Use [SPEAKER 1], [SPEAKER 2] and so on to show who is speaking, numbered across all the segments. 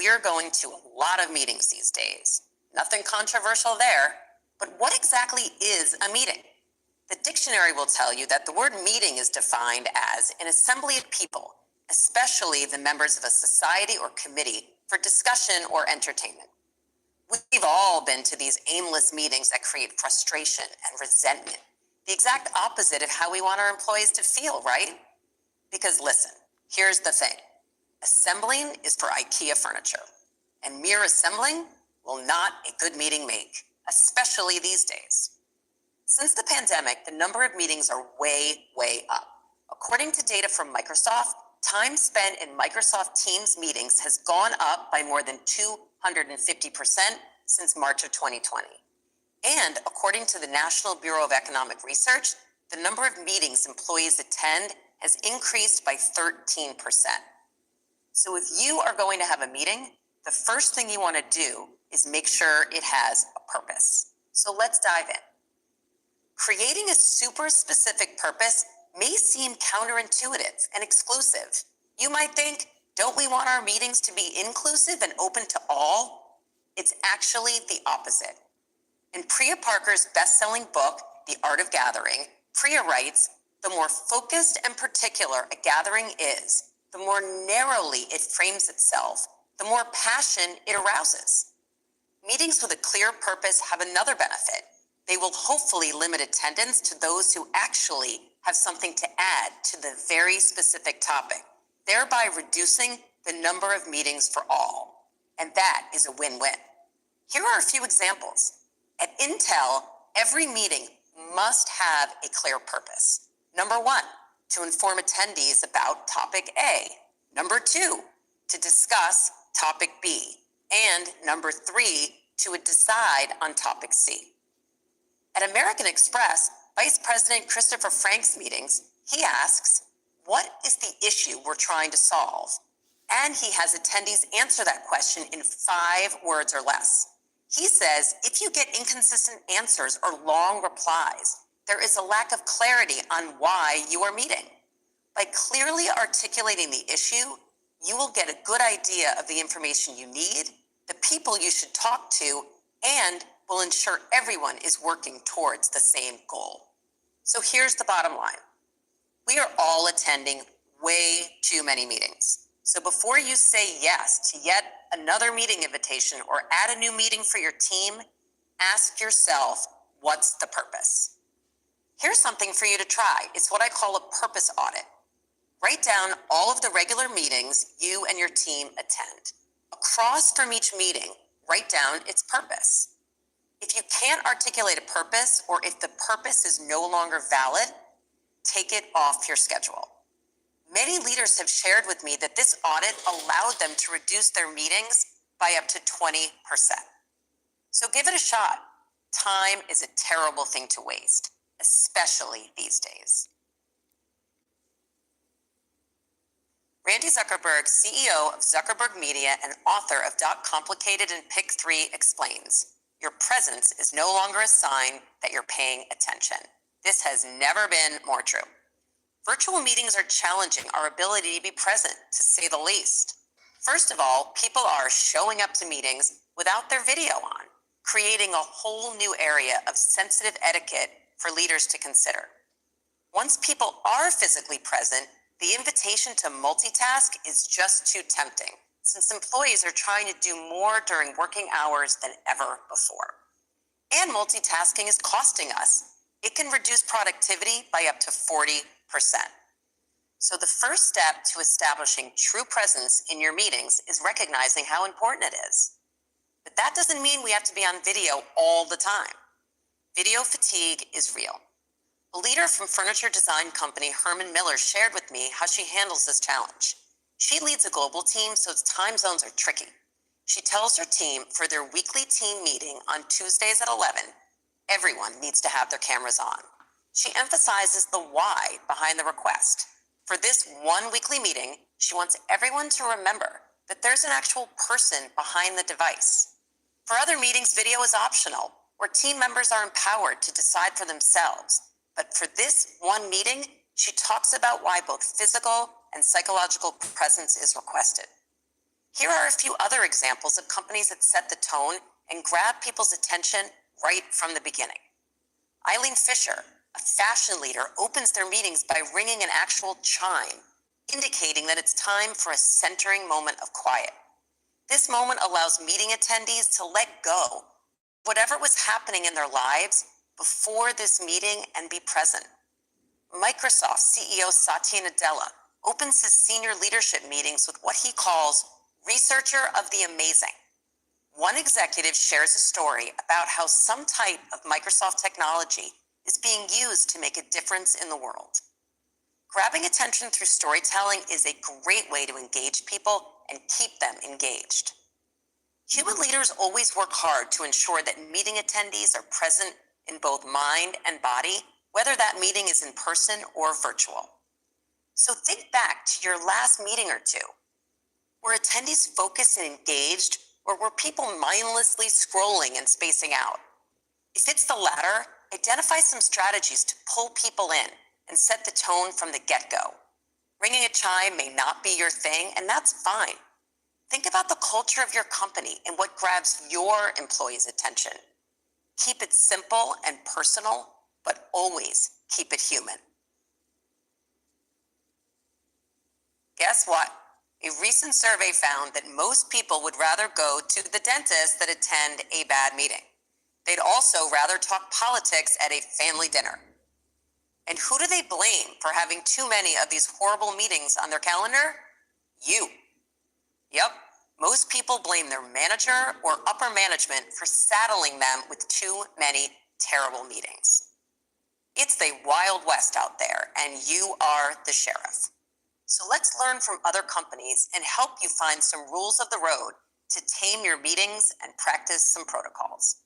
[SPEAKER 1] We are going to a lot of meetings these days. Nothing controversial there, but what exactly is a meeting? The dictionary will tell you that the word meeting is defined as an assembly of people, especially the members of a society or committee, for discussion or entertainment. We've all been to these aimless meetings that create frustration and resentment, the exact opposite of how we want our employees to feel, right? Because listen, here's the thing. Assembling is for IKEA furniture, and mere assembling will not a good meeting make, especially these days. Since the pandemic, the number of meetings are way up. According to data from Microsoft, time spent in Microsoft Teams meetings has gone up by more than 250% since March of 2020. And according to the National Bureau of Economic Research, the number of meetings employees attend has increased by 13%. So if you are going to have a meeting, the first thing you want to do is make sure it has a purpose. So let's dive in. Creating a super specific purpose may seem counterintuitive and exclusive. You might think, don't we want our meetings to be inclusive and open to all? It's actually the opposite. In Priya Parker's best-selling book, The Art of Gathering, Priya writes, the more focused and particular a gathering is, the more narrowly it frames itself, the more passion it arouses. Meetings with a clear purpose have another benefit. They will hopefully limit attendance to those who actually have something to add to the very specific topic, thereby reducing the number of meetings for all. And that is a win-win. Here are a few examples. At Intel, every meeting must have a clear purpose. Number 1, to inform attendees about topic A. Number 2, to discuss topic B. And number 3, to decide on topic C. At American Express, Vice President Christopher Frank's meetings, he asks, what is the issue we're trying to solve? And he has attendees answer that question in 5 words or less. He says, if you get inconsistent answers or long replies, there is a lack of clarity on why you are meeting. By clearly articulating the issue, you will get a good idea of the information you need, the people you should talk to, and will ensure everyone is working towards the same goal. So here's the bottom line. We are all attending way too many meetings. So before you say yes to yet another meeting invitation or add a new meeting for your team, ask yourself, what's the purpose? Here's something for you to try. It's what I call a purpose audit. Write down all of the regular meetings you and your team attend. Across from each meeting, write down its purpose. If you can't articulate a purpose, or if the purpose is no longer valid, take it off your schedule. Many leaders have shared with me that this audit allowed them to reduce their meetings by up to 20%. So give it a shot. Time is a terrible thing to waste, especially these days. Randy Zuckerberg, CEO of Zuckerberg Media and author of Complicated and Pick 3 explains, your presence is no longer a sign that you're paying attention. This has never been more true. Virtual meetings are challenging our ability to be present, to say the least. First of all, people are showing up to meetings without their video on, creating a whole new area of sensitive etiquette for leaders to consider. Once people are physically present, the invitation to multitask is just too tempting, since employees are trying to do more during working hours than ever before. And multitasking is costing us. It can reduce productivity by up to 40%. So the first step to establishing true presence in your meetings is recognizing how important it is. But that doesn't mean we have to be on video all the time. Video fatigue is real. A leader from furniture design company Herman Miller shared with me how she handles this challenge. She leads a global team, so its time zones are tricky. She tells her team for their weekly team meeting on Tuesdays at 11, everyone needs to have their cameras on. She emphasizes the why behind the request. For this one weekly meeting, she wants everyone to remember that there's an actual person behind the device. For other meetings, video is optional, where team members are empowered to decide for themselves. But for this one meeting, she talks about why both physical and psychological presence is requested. Here are a few other examples of companies that set the tone and grab people's attention right from the beginning. Eileen Fisher, a fashion leader, opens their meetings by ringing an actual chime, indicating that it's time for a centering moment of quiet. This moment allows meeting attendees to let go whatever was happening in their lives before this meeting and be present. Microsoft CEO Satya Nadella opens his senior leadership meetings with what he calls researcher of the amazing. One executive shares a story about how some type of Microsoft technology is being used to make a difference in the world. Grabbing attention through storytelling is a great way to engage people and keep them engaged. Human leaders always work hard to ensure that meeting attendees are present in both mind and body, whether that meeting is in person or virtual. So think back to your last meeting or two. Were attendees focused and engaged, or were people mindlessly scrolling and spacing out? If it's the latter, identify some strategies to pull people in and set the tone from the get-go. Ringing a chime may not be your thing, and that's fine. Think about the culture of your company and what grabs your employees' attention. Keep it simple and personal, but always keep it human. Guess what? A recent survey found that most people would rather go to the dentist than attend a bad meeting. They'd also rather talk politics at a family dinner. And who do they blame for having too many of these horrible meetings on their calendar? You. Yep, most people blame their manager or upper management for saddling them with too many terrible meetings. It's the Wild West out there, and you are the sheriff. So let's learn from other companies and help you find some rules of the road to tame your meetings and practice some protocols.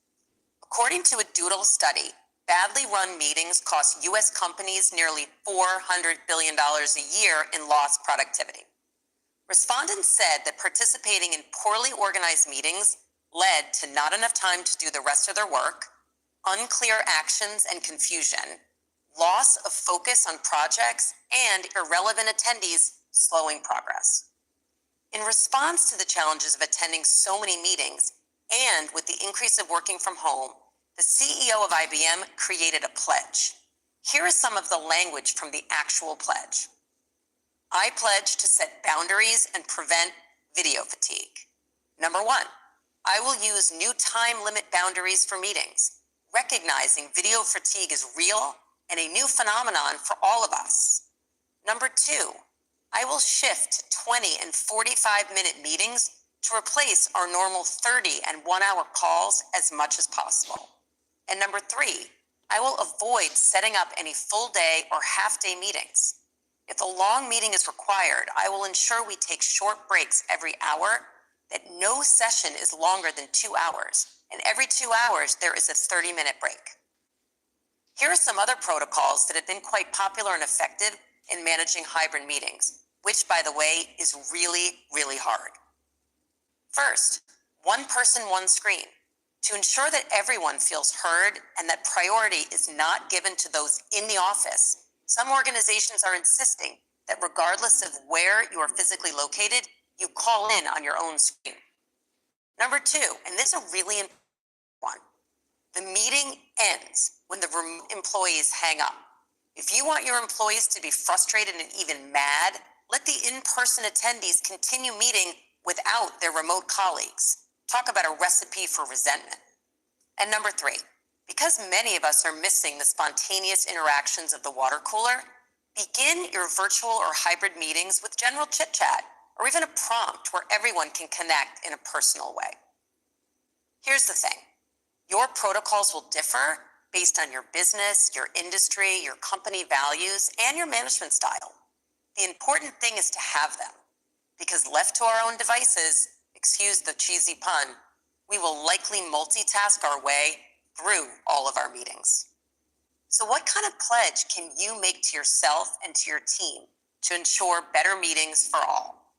[SPEAKER 1] According to a Doodle study, badly run meetings cost U.S. companies nearly $400 billion a year in lost productivity. Respondents said that participating in poorly organized meetings led to not enough time to do the rest of their work, unclear actions and confusion, loss of focus on projects, and irrelevant attendees slowing progress. In response to the challenges of attending so many meetings, and with the increase of working from home, the CEO of IBM created a pledge. Here is some of the language from the actual pledge. I pledge to set boundaries and prevent video fatigue. Number 1, I will use new time limit boundaries for meetings, recognizing video fatigue is real and a new phenomenon for all of us. Number 2, I will shift to 20 and 45-minute meetings to replace our normal 30 and 1-hour calls as much as possible. And number 3, I will avoid setting up any full day or half-day meetings. If a long meeting is required, I will ensure we take short breaks every hour, that no session is longer than 2 hours, and every 2 hours there is a 30-minute break. Here are some other protocols that have been quite popular and effective in managing hybrid meetings, which, by the way, is really, really hard. First, one person, one screen. To ensure that everyone feels heard and that priority is not given to those in the office, some organizations are insisting that regardless of where you are physically located, you call in on your own screen. Number 2, and this is a really important one, the meeting ends when the remote employees hang up. If you want your employees to be frustrated and even mad, let the in-person attendees continue meeting without their remote colleagues. Talk about a recipe for resentment. And number 3, because many of us are missing the spontaneous interactions of the water cooler, begin your virtual or hybrid meetings with general chit-chat or even a prompt where everyone can connect in a personal way. Here's the thing. Your protocols will differ based on your business, your industry, your company values, and your management style. The important thing is to have them, because left to our own devices, excuse the cheesy pun, we will likely multitask our way through all of our meetings. So what kind of pledge can you make to yourself and to your team to ensure better meetings for all?